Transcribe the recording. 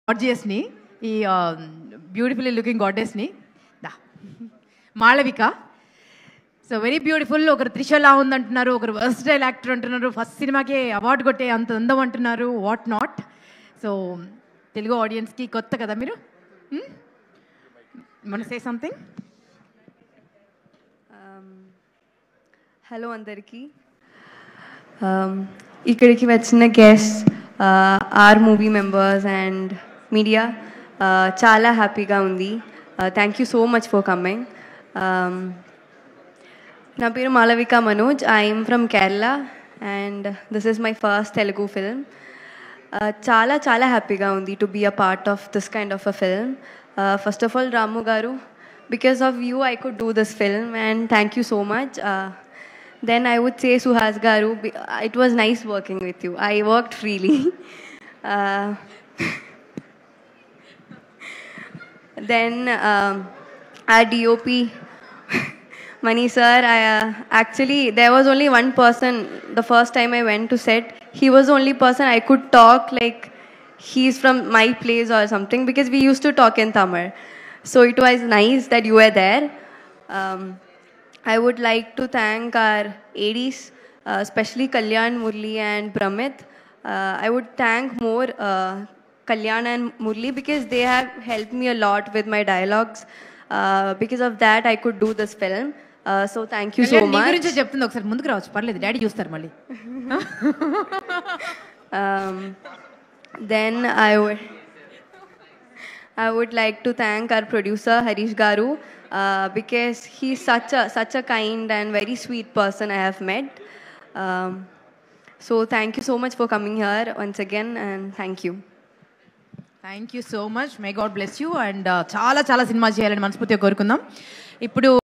గార్జియస్ని ఈ beautifully looking గాడెస్ని the Malavika. So very beautiful. ఒకరు త్రిషలా ఉందంటున్నారు, ఒకరు వర్స్టైల్ యాక్టర్ అంటున్నారు, ఫస్ట్ సినిమాకే అవార్డు కొట్టే అంత అందం అంటున్నారు, వాట్ నాట్. సో తెలుగు ఆడియన్స్కి కొత్త కదా మీరు, మన సే సంథింగ్. హలో అందరికీ. ఇక్కడికి వచ్చిన guest, our movie members and media, చాలా హ్యాపీగా ఉంది. Thank you so much for coming. నా పేరు Malavika Manoj. I'm from Kerala and this is my first Telugu film. చాలా చాలా హ్యాపీగా ఉంది to be a part of this kind of a film. First of all Ramu garu, because of you I could do this film and thank you so much. Then I would say Suhas Garu, it was nice working with you. I worked freely. Then our DOP Mani sir, actually there was only one person the first time I went to set. He was the only person I could talk like he's from my place or something, because we used to talk in Tamil. So it was nice that you were there. I would like to thank our ADs, especially Kalyan, Murli and Pramit. I would thank more Kalyan and Murli because they have helped me a lot with my dialogues. Because of that I could do this film. So thank you so much. గురించి చెప్తుంది, ఒకసారి ముందుకు రావచ్చు, పర్లేదు, daddy చూస్తారు మళ్ళీ. Then I would like to thank our producer Harish Garu, because he's such a kind and very sweet person I have met. So thank you so much for coming here once again and thank you. Thank you so much. May God bless you. And చాలా చాలా cinema చేయాలని మనస్ఫూర్తిగా కోరుకుందాం. ఇప్పుడు